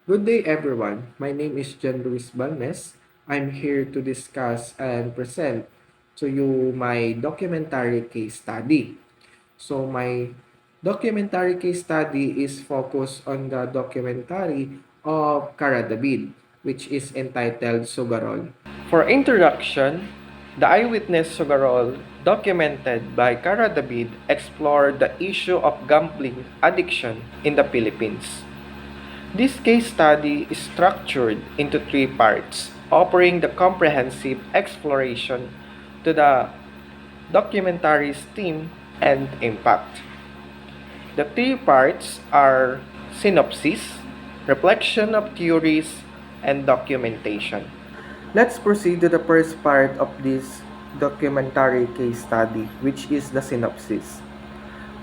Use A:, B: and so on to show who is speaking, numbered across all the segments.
A: Good day, everyone. My name is John Luis Balmes. I'm here to discuss and present to you my documentary case study. My documentary case study is focused on the documentary of Cara David, which is entitled Sugarol. For introduction, the eyewitness Sugarol, documented by Cara David, explored the issue of gambling addiction in the Philippines. This case study is structured into three parts, offering the comprehensive exploration to the documentary's theme and impact. The three parts are synopsis, reflection of theories, and documentation. Let's proceed to the first part of this documentary case study, which is the synopsis.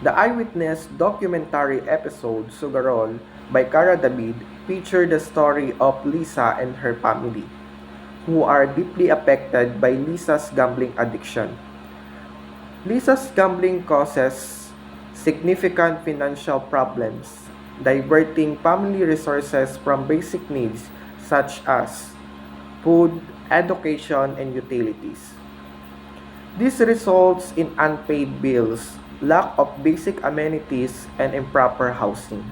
A: The eyewitness documentary episode Sugarol by Cara David featured the story of Lisa and her family, who are deeply affected by Lisa's gambling addiction. Lisa's gambling causes significant financial problems, diverting family resources from basic needs such as food, education, and utilities. This results in unpaid bills, lack of basic amenities, and improper housing.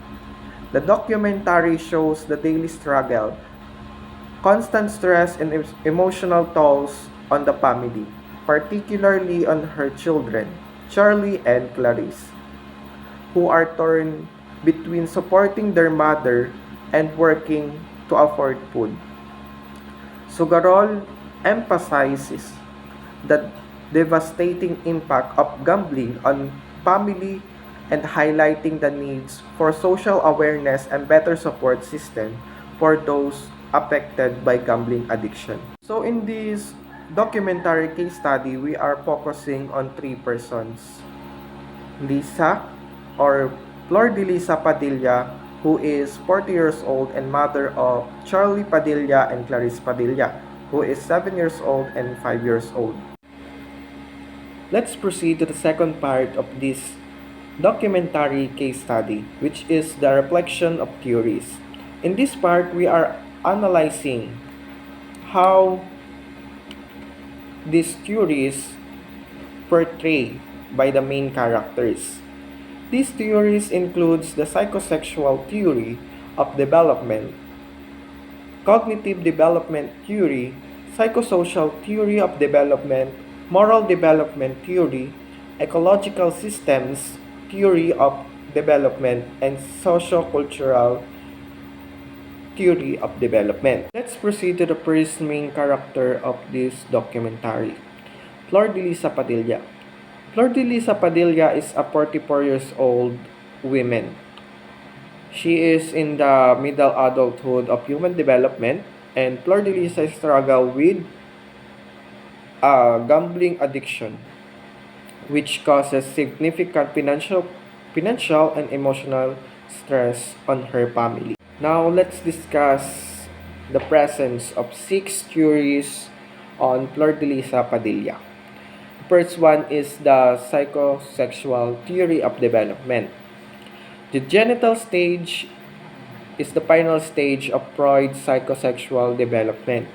A: The documentary shows the daily struggle, constant stress, and emotional tolls on the family, particularly on her children, Charlie and Clarice, who are torn between supporting their mother and working to afford food. Sugarol emphasizes the devastating impact of gambling on family and highlighting the needs for social awareness and better support system for those affected by gambling addiction. So in this documentary case study, we are focusing on three persons. Lisa or Flor de Lisa Padilla, who is 40 years old and mother of Charlie Padilla and Clarice Padilla, who is 7 years old and 5 years old. Let's proceed to the second part of this documentary case study, which is the reflection of theories. In this part, we are analyzing how these theories portray by the main characters. These theories includes the psychosexual theory of development, cognitive development theory, psychosocial theory of development, moral development theory, ecological systems theory of development, and sociocultural theory of development. Let's proceed to the first main character of this documentary, Flor de Lisa Padilla. Flor de Lisa Padilla is a 44 years old woman. She is in the middle adulthood of human development, and Flor de Lisa struggle with gambling addiction, which causes significant financial and emotional stress on her family. Now let's discuss the presence of 6 theories on Flor de Lisa Padilla. The first one is the psychosexual theory of development. The genital stage is the final stage of Freud's psychosexual development,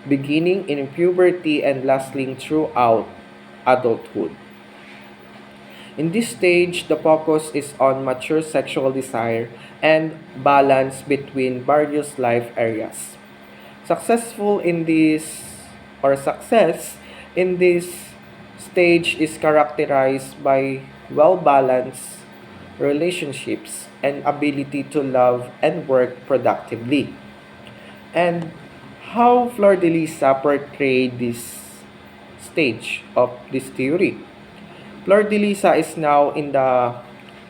A: beginning in puberty and lasting throughout adulthood. In this stage, the focus is on mature sexual desire and balance between various life areas. Success in this stage is characterized by well-balanced relationships and ability to love and work productively. And how Flor de Lisa portrayed this stage of this theory? Flor de Lisa is now in the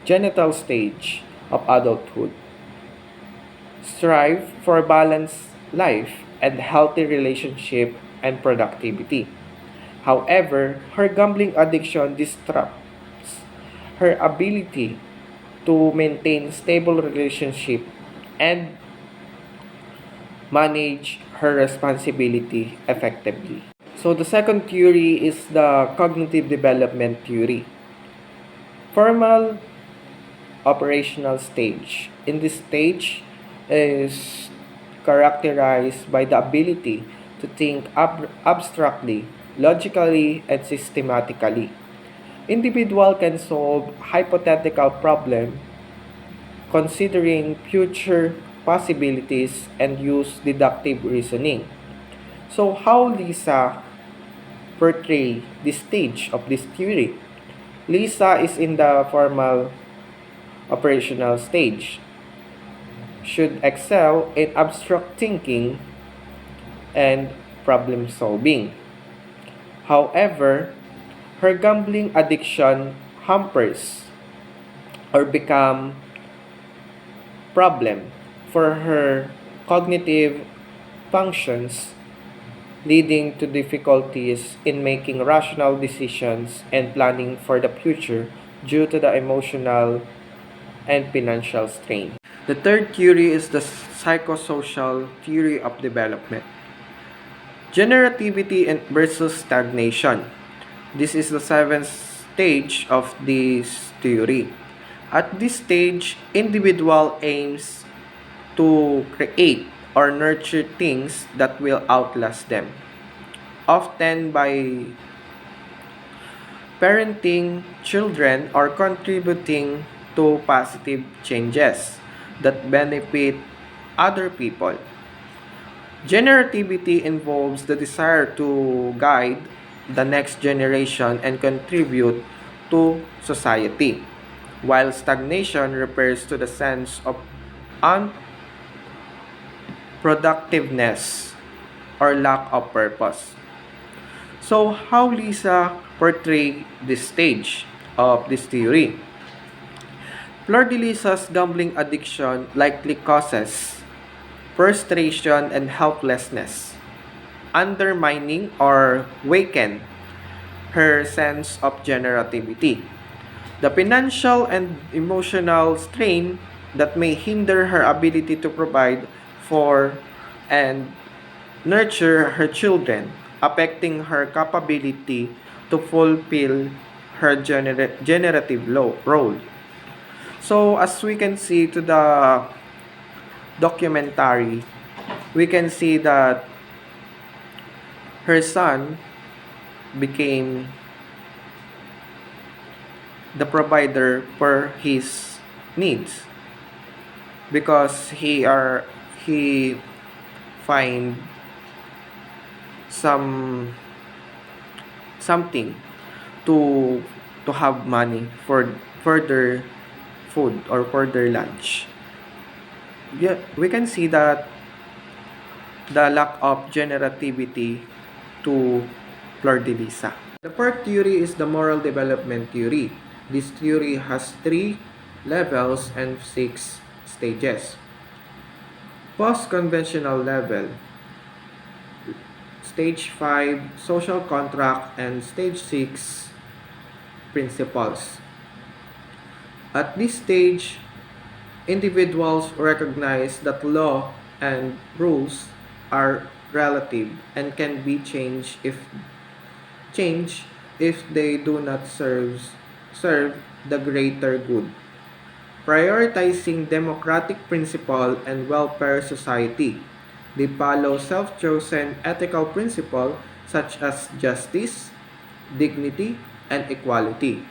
A: genital stage of adulthood. Strive for a balanced life and healthy relationship and productivity. However, her gambling addiction disrupts her ability to maintain stable relationship and manage her responsibility effectively. So the second theory is the cognitive development theory. Formal operational stage. In this stage, is characterized by the ability to think abstractly, logically, and systematically. Individual can solve hypothetical problem considering future possibilities and use deductive reasoning. So how Lisa portray this stage of this theory? Lisa is in the formal operational stage, should excel in abstract thinking and problem solving. However, her gambling addiction hampers or become problem for her cognitive functions, leading to difficulties in making rational decisions and planning for the future due to the emotional and financial strain. The third theory is the psychosocial theory of development. Generativity and versus stagnation. This is the seventh stage of this theory. At this stage, individual aims to create or nurture things that will outlast them, often by parenting children or contributing to positive changes that benefit other people. Generativity involves the desire to guide the next generation and contribute to society, while stagnation refers to the sense of unproductiveness or lack of purpose. So, how Lisa portray this stage of this theory? Fleur de Lisa's gambling addiction likely causes frustration and helplessness, undermining or weaken her sense of generativity. The financial and emotional strain that may hinder her ability to provide for and nurture her children, affecting her capability to fulfill her generative role. So, as we can see to the documentary, we can see that her son became the provider for his needs because he find something to have money for further food or further lunch. Yeah, we can see that the lack of generativity to Fleur de Lisa. The fourth theory is the moral development theory. This theory has 3 levels and 6 stages. Post-conventional level, stage 5, social contract, and stage 6, principles. At this stage, individuals recognize that law and rules are relative and can be changed if they do not serve the greater good. Prioritizing democratic principle and welfare society, they follow self-chosen ethical principles such as justice, dignity, and equality,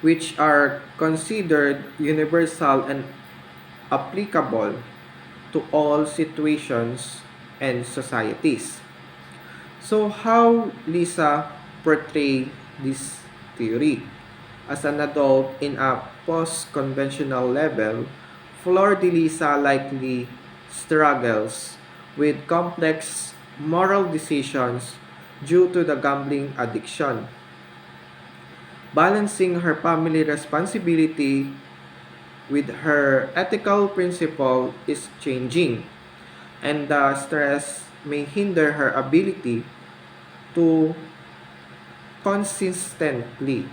A: which are considered universal and applicable to all situations and societies. So how Lisa portray this theory? As an adult in a post-conventional level, Fleur de Lisa likely struggles with complex moral decisions due to the gambling addiction. Balancing her family responsibility with her ethical principle is changing, and the stress may hinder her ability to consistently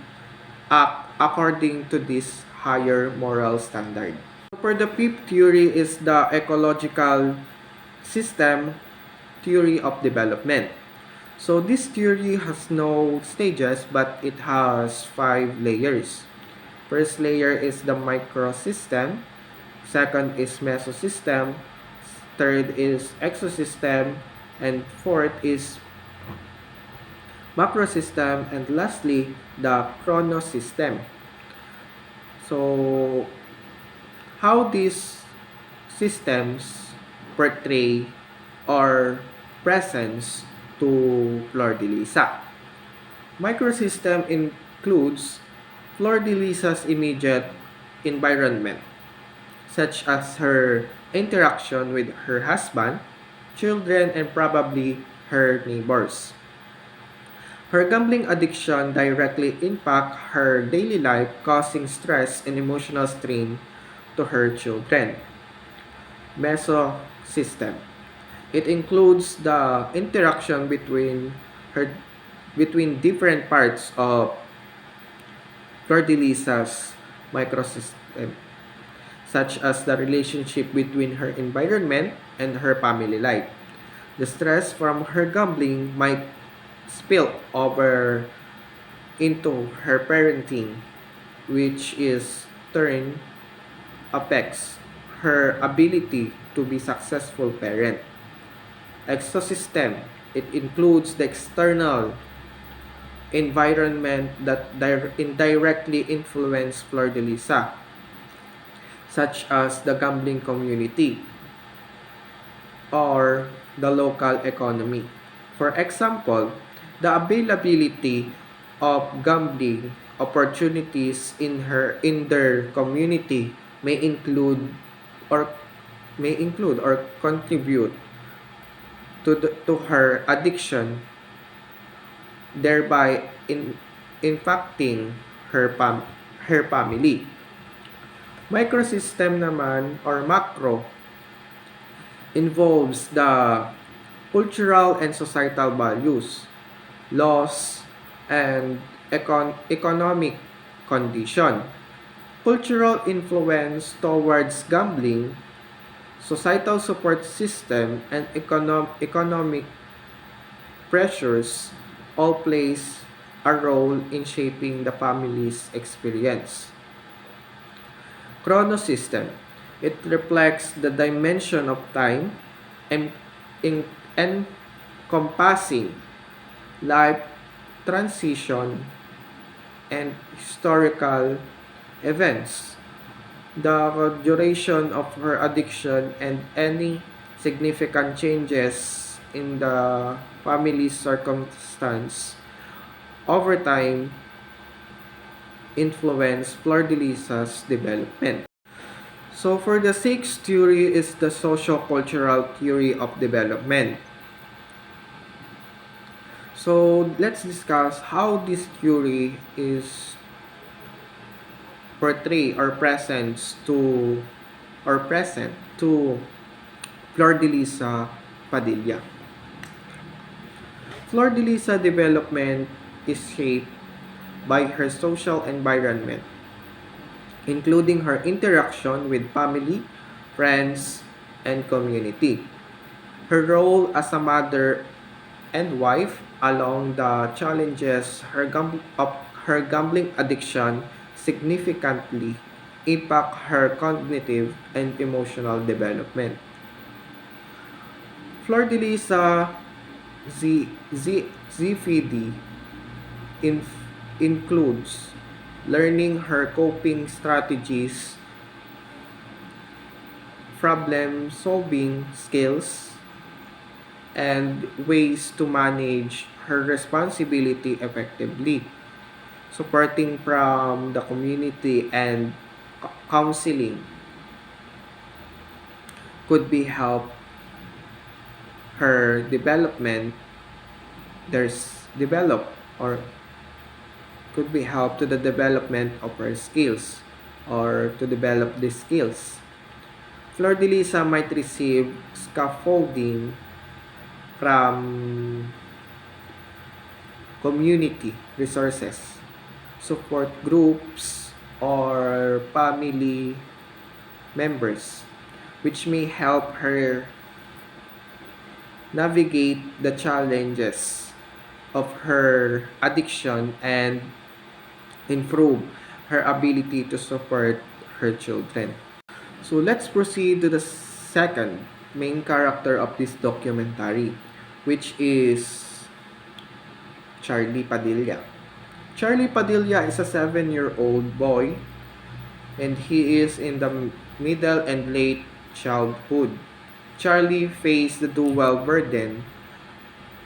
A: act according to this higher moral standard. For the fifth theory is the ecological system theory of development. So this theory has no stages but it has 5 layers. First layer is the microsystem. Second is mesosystem. Third is exosystem. And fourth is macrosystem. And lastly, the chronosystem. So, how these systems portray or presence to Flor de Lisa. Microsystem includes Flor de Lisa's immediate environment, such as her interaction with her husband, children, and probably her neighbors. Her gambling addiction directly impacts her daily life, causing stress and emotional strain to her children. Mesosystem. It includes the interaction her between different parts of Flor de Lisa's microsystem, such as the relationship between her environment and her family life. The stress from her gambling might spill over into her parenting, which is turn affects her ability to be successful parent. Exosystem. It includes the external environment that indirectly influence Flor de Lisa, such as the gambling community or the local economy. For example, the availability of gambling opportunities in their community may include or contribute to her addiction, thereby impacting her family. Microsystem naman or macro involves the cultural and societal values, laws, and economic condition. Cultural influence towards gambling, societal support system, and economic pressures all plays a role in shaping the family's experience. Chronosystem. It reflects the dimension of time and encompassing life transition and historical events. The duration of her addiction and any significant changes in the family's circumstance over time influence Flor de Lisa's development. So for the sixth theory is the socio-cultural theory of development. So let's discuss how this theory is portray or present to Flor de Lisa Padilla. Flor de Lisa development is shaped by her social environment, including her interaction with family, friends, and community. Her role as a mother and wife, along the challenges of her gambling addiction significantly impact her cognitive and emotional development. Flor de Lisa ZFD includes learning her coping strategies, problem-solving skills, and ways to manage her responsibility effectively. Supporting from the community and counseling could be help her develop or could be help to the development of her skills or to develop these skills. Flor de Lisa might receive scaffolding from community resources, support groups, or family members, which may help her navigate the challenges of her addiction and improve her ability to support her children. So let's proceed to the second main character of this documentary, which is Charlie Padilla. Charlie Padilla is a 7-year-old boy, and he is in the middle and late childhood. Charlie faced the dual burden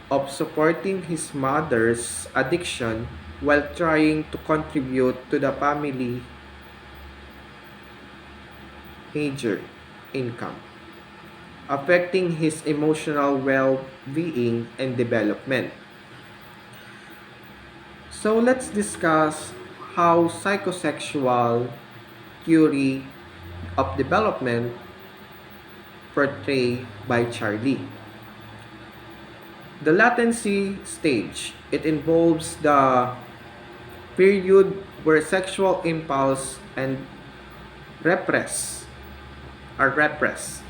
A: of supporting his mother's addiction while trying to contribute to the family major income, affecting his emotional well-being and development. So let's discuss how psychosexual theory of development portrayed by Charlie. The latency stage, it involves the period where sexual impulse and repress repressed,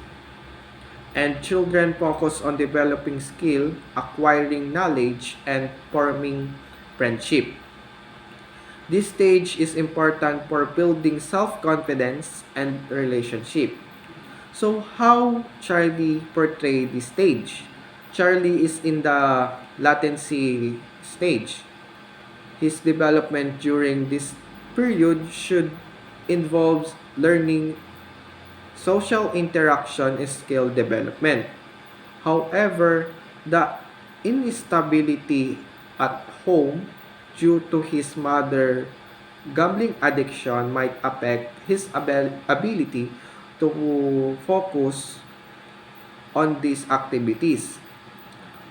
A: and children focus on developing skill, acquiring knowledge, and forming friendship. This stage is important for building self-confidence and relationship. So how Charlie portrayed this stage? Charlie is in the latency stage. His development during this period should involve learning social interaction and skill development. However, the instability at home due to his mother gambling addiction might affect his ability to focus on these activities,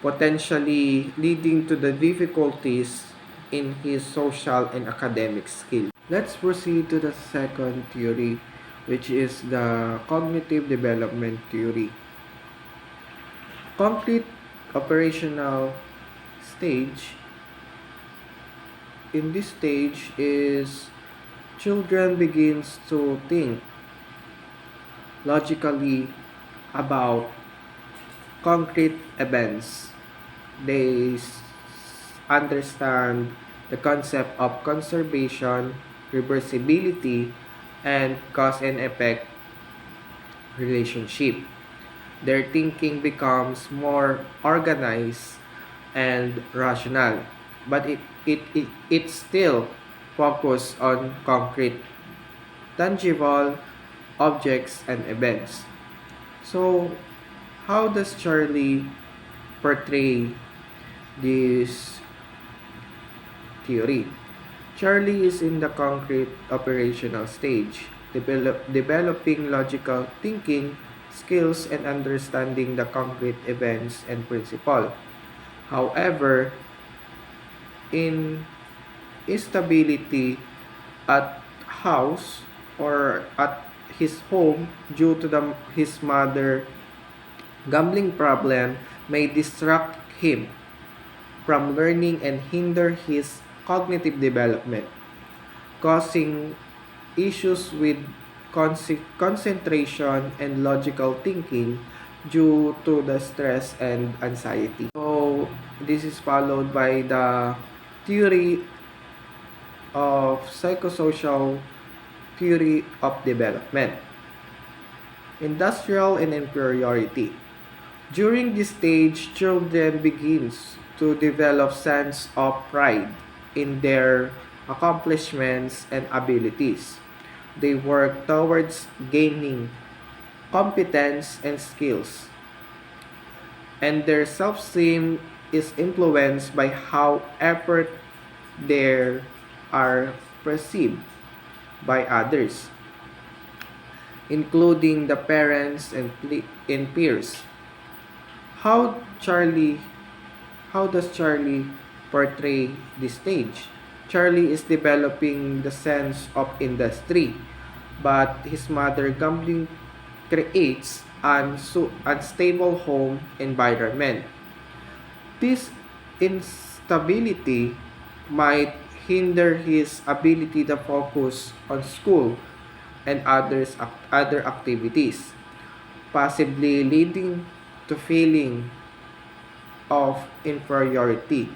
A: potentially leading to the difficulties in his social and academic skills. Let's proceed to the second theory, which is the cognitive development theory. Concrete operational stage. In this stage is children begins to think logically about concrete events. They understand the concept of conservation, reversibility, and cause and effect relationship. Their thinking becomes more organized and rational, but it still focus on concrete, tangible objects and events. So, how does Charlie portray this theory? Charlie is in the concrete operational stage, developing logical thinking skills and understanding the concrete events and principle. However, in instability at house or at his home due to his mother gambling problem may distract him from learning and hinder his cognitive development, causing issues with concentration and logical thinking due to the stress and anxiety. So, this is followed by the theory of psychosocial theory of development. Industrial and inferiority. During this stage, children begins to develop sense of pride in their accomplishments and abilities. They work towards gaining competence and skills, and their self-esteem is influenced by how effort there are perceived by others, including the parents and peers. How Charlie how does Charlie portray this stage? Charlie is developing the sense of industry, but his mother gambling creates an unstable home environment. This instability might hinder his ability to focus on school and other activities, possibly leading to feeling of inferiority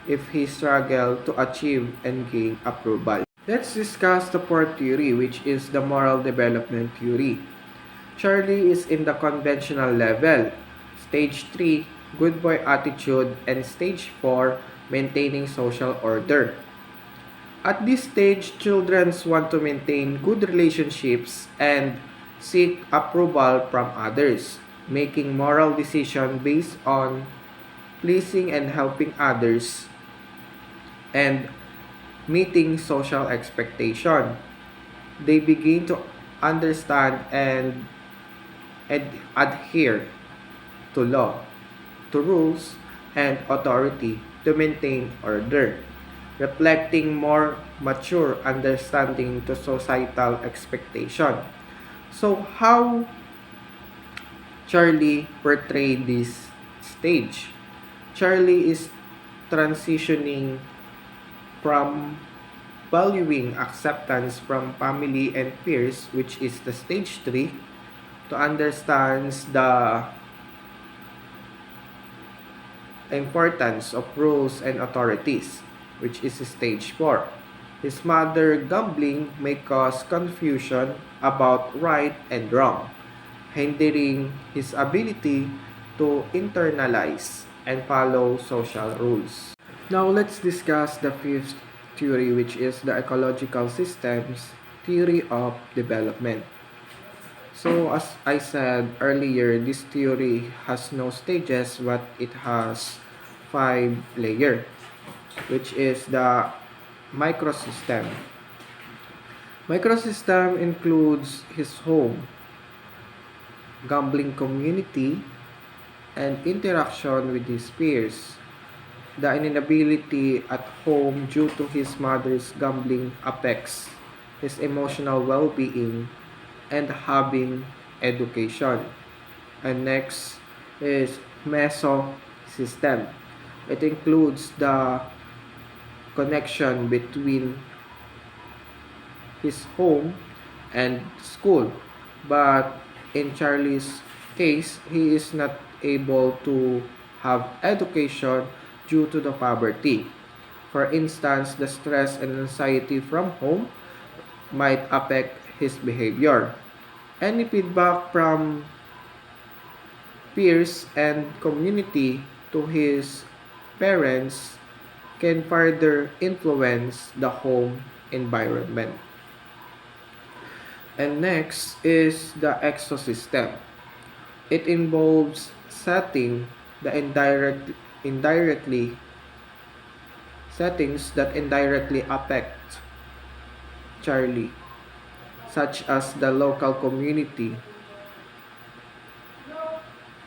A: if he struggled to achieve and gain approval. Let's discuss the fourth theory, which is the moral development theory. Charlie is in the conventional level. Stage 3, good boy attitude, and stage 4, maintaining social order. At this stage, children want to maintain good relationships and seek approval from others, making moral decisions based on pleasing and helping others and meeting social expectation. They begin to understand and adhere to law, to rules, and authority to maintain order, reflecting more mature understanding to societal expectation. So how Charlie portrayed this stage? Charlie is transitioning from valuing acceptance from family and peers, which is the stage 3, to understands the importance of rules and authorities, which is stage 4. His mother gambling may cause confusion about right and wrong, hindering his ability to internalize and follow social rules. Now let's discuss the fifth theory, which is the ecological systems theory of development. So as I said earlier, this theory has no stages, but it has 5 layers, which is the microsystem. Microsystem includes his home, gambling community, and interaction with his peers. The inability at home due to his mother's gambling affects his emotional well-being and having education. And next is mesosystem. It includes the connection between his home and school. But in Charlie's case, he is not able to have education due to the poverty. For instance, the stress and anxiety from home might affect his behavior. Any feedback from peers and community to his parents can further influence the home environment. And next is the exosystem. It involves setting the indirectly settings that indirectly affect Charlie, such as the local community,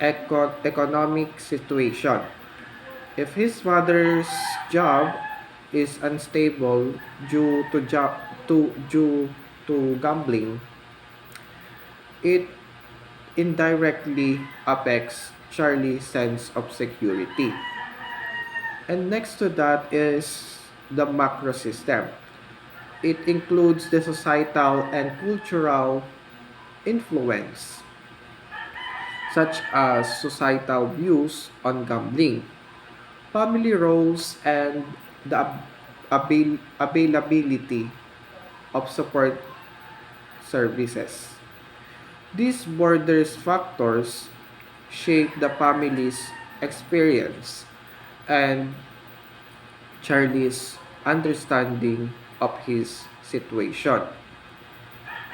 A: economic situation. If his mother's job is unstable due to gambling, it indirectly affects Charlie's sense of security. And next to that is the macro system. It includes the societal and cultural influence, such as societal views on gambling, family roles, and the availability of support services. These borders factors shape the family's experience and Charlie's understanding of his situation.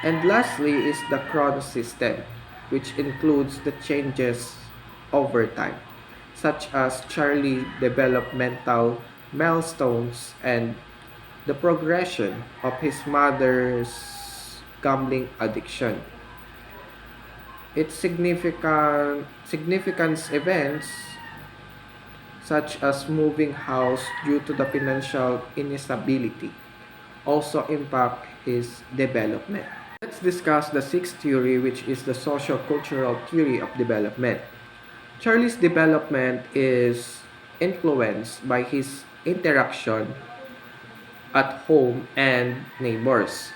A: And lastly is the chrono system, which includes the changes over time, such as Charlie developmental milestones and the progression of his mother's gambling addiction. Its significance events such as moving house due to the financial instability also impact his development. Let's discuss the sixth theory, which is the socio-cultural theory of development. Charlie's development is influenced by his interaction at home and neighbors.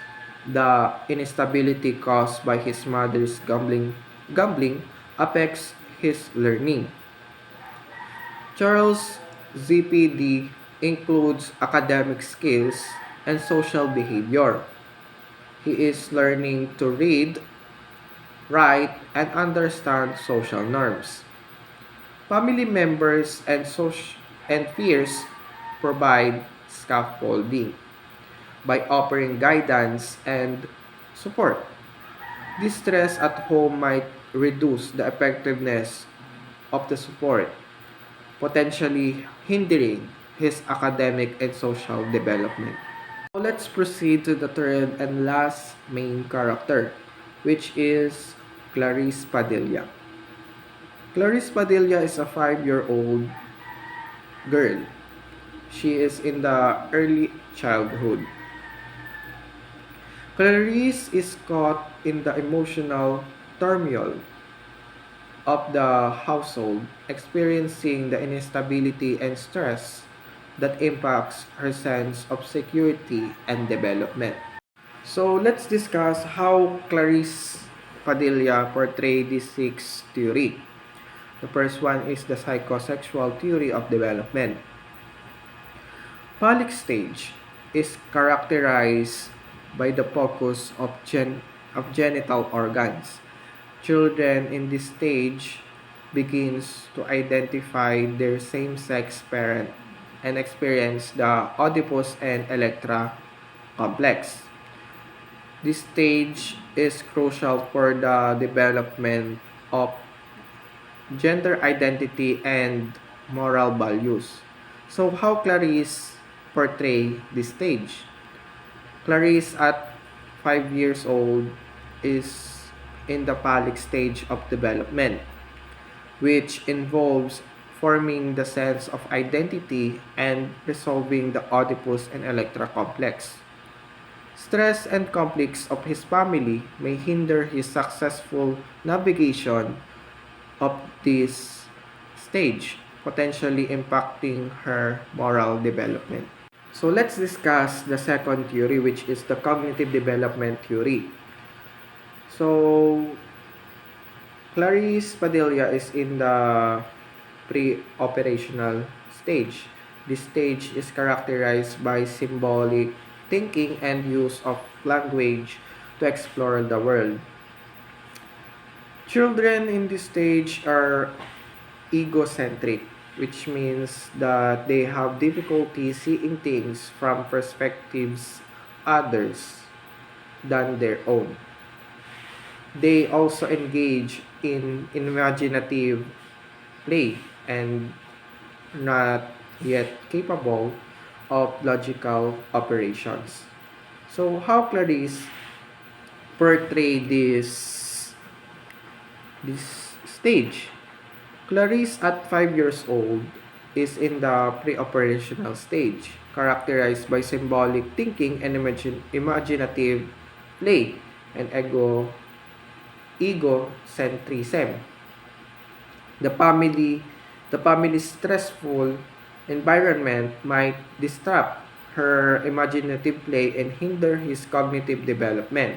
A: The instability caused by his mother's gambling affects his learning. Charles' ZPD includes academic skills and social behavior. He is learning to read, right, and understand social norms. Family members and peers provide scaffolding by offering guidance and support. This stress at home might reduce the effectiveness of the support, potentially hindering his academic and social development. So let's proceed to the third and last main character, which is Clarice Padilla. Clarice Padilla is a 5-year-old girl. She is in the early childhood. Clarice is caught in the emotional turmoil of the household, experiencing the instability and stress that impacts her sense of security and development. So let's discuss how Clarice Padilla portrayed this six theory. The first one is the psychosexual theory of development. Phallic stage is characterized by the focus of genital organs. Children in this stage begins to identify their same-sex parent and experience the Oedipus and Electra complex. This stage is crucial for the development of gender identity and moral values. So how Clarice portray this stage? Clarice at 5 years old is in the phallic stage of development, which involves forming the sense of identity and resolving the Oedipus and Electra complex. Stress and conflicts of his family may hinder his successful navigation of this stage, potentially impacting her moral development. So let's discuss the second theory, which is the cognitive development theory. So Clarice Padilla is in the pre-operational stage. This stage is characterized by symbolic thinking and use of language to explore the world. Children in this stage are egocentric, which means that they have difficulty seeing things from perspectives others than their own. They also engage in imaginative play and not yet capable of logical operations. So how Clarice portray this stage? Clarice at 5 years old is in the pre-operational stage, characterized by symbolic thinking and imaginative play and egocentrism. The family the family's stressful environment might disrupt her imaginative play and hinder his cognitive development,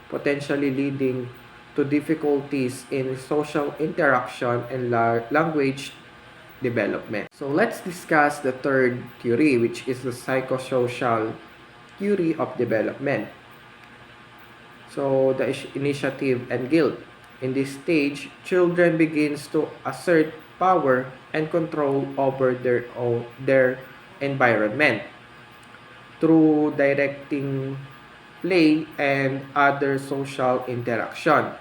A: potentially leading to difficulties in social interaction and language development. So let's discuss the third theory, which is the psychosocial theory of development. So the initiative and guilt. In this stage, children begins to assert power and control over their environment through directing play and other social interaction.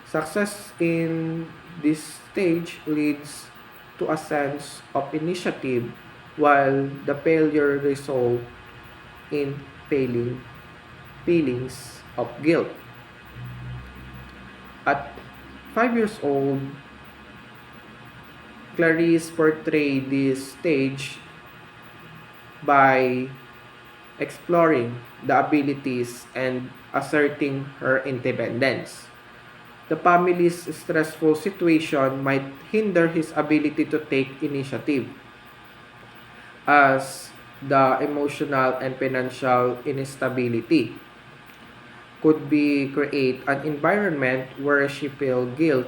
A: Success in this stage leads to a sense of initiative, while the failure results in feelings of guilt. At 5 years old, Clarice portrayed this stage by exploring the abilities and asserting her independence. The family's stressful situation might hinder his ability to take initiative, as the emotional and financial instability could be create an environment where she feel guilt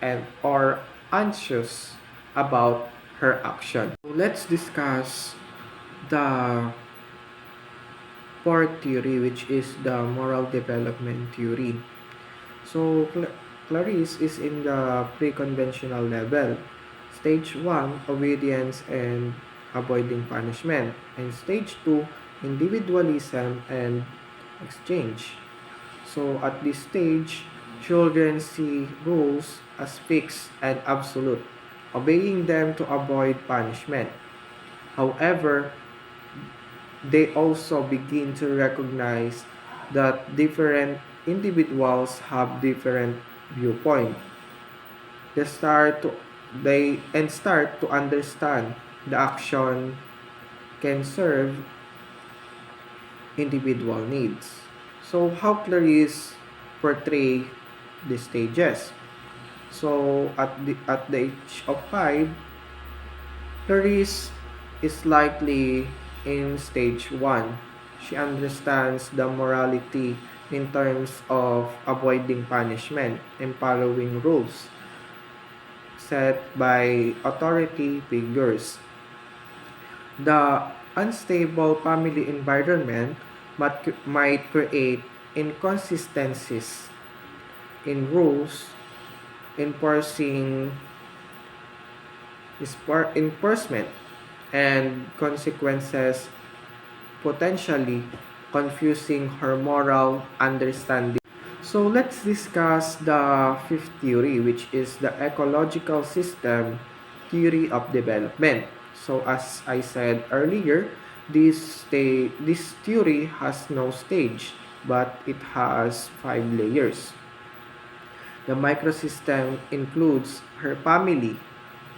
A: and or anxious about her action. So let's discuss the fourth theory, which is the moral development theory. So Clarice is in the pre-conventional level. Stage 1, obedience and avoiding punishment. And stage 2, individualism and exchange. So at this stage, children see rules as fixed and absolute, obeying them to avoid punishment. However, they also begin to recognize that different individuals have different viewpoint. They start to start to understand the action can serve individual needs. So how Clarice portray the stages? So at the age of 5, Clarice is likely in stage 1. She understands the morality in terms of avoiding punishment and following rules set by authority figures. The unstable family environment might create inconsistencies in rules, enforcing enforcement and consequences, potentially confusing her moral understanding. So let's discuss the fifth theory, which is the ecological system theory of development. So as I said earlier, this theory has no stage, but it has 5 layers. The microsystem includes her family,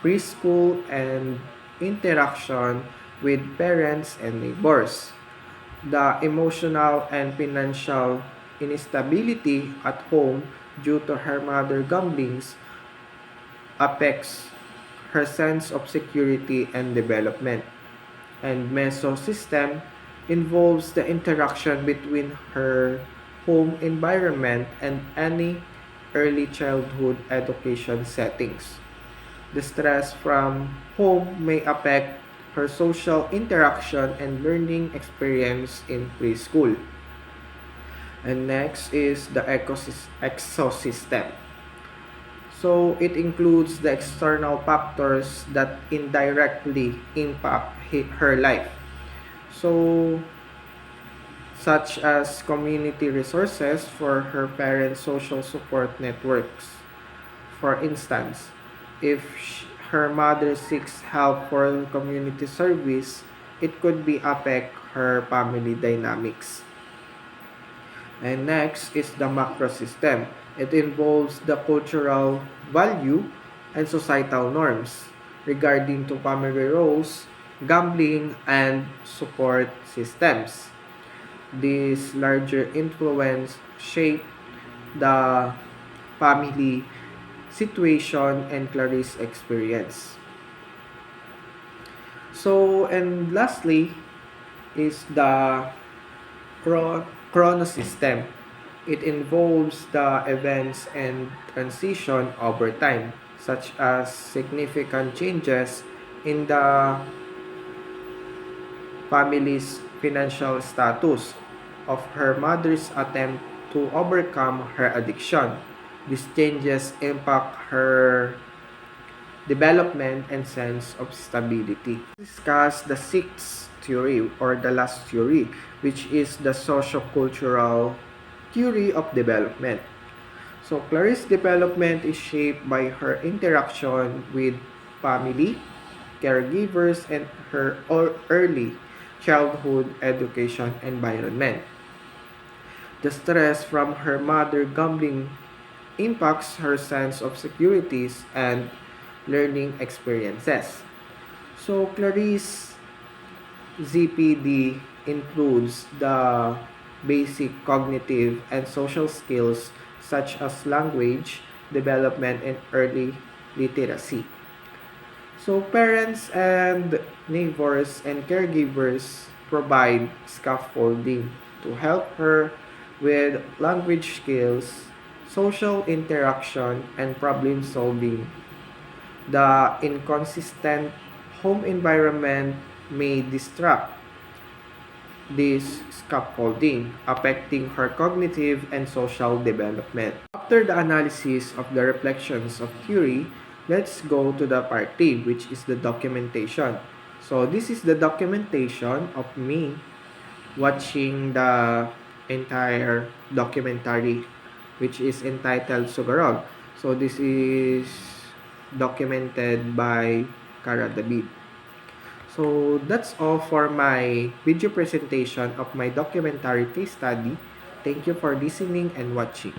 A: preschool, and interaction with parents and neighbors. The emotional and financial instability at home due to her mother gamblings affects her sense of security and development. And mesosystem involves the interaction between her home environment and any early childhood education settings. The stress from home may affect her social interaction and learning experience in preschool. And next is the exosystem. So it includes the external factors that indirectly impact her life. So such as community resources for her parents' social support networks. For instance, if her mother seeks help for community service, it could be affect her family dynamics. And next is the macro system. It involves the cultural value and societal norms regarding to family roles, gambling, and support systems. This larger influence shape the family situation and Clarice experience. So, and lastly is the chronosystem. It involves the events and transition over time, such as significant changes in the family's financial status of her mother's attempt to overcome her addiction. These changes impact her development and sense of stability. Discuss the sixth theory or the last theory, which is the sociocultural theory of development. So Clarice's development is shaped by her interaction with family, caregivers, and her early childhood education environment. The stress from her mother gambling impacts her sense of securities and learning experiences. So Clarice ZPD includes the basic cognitive and social skills such as language development and early literacy. So parents and neighbors and caregivers provide scaffolding to help her with language skills, social interaction, and problem solving. The inconsistent home environment may distract this scaffolding, affecting her cognitive and social development. After the analysis of the reflections of theory, let's go to the part 3, which is the documentation. So this is the documentation of me watching the entire documentary, which is entitled Sugarol. So this is documented by Cara David. So that's all for my video presentation of my documentary case study. Thank you for listening and watching.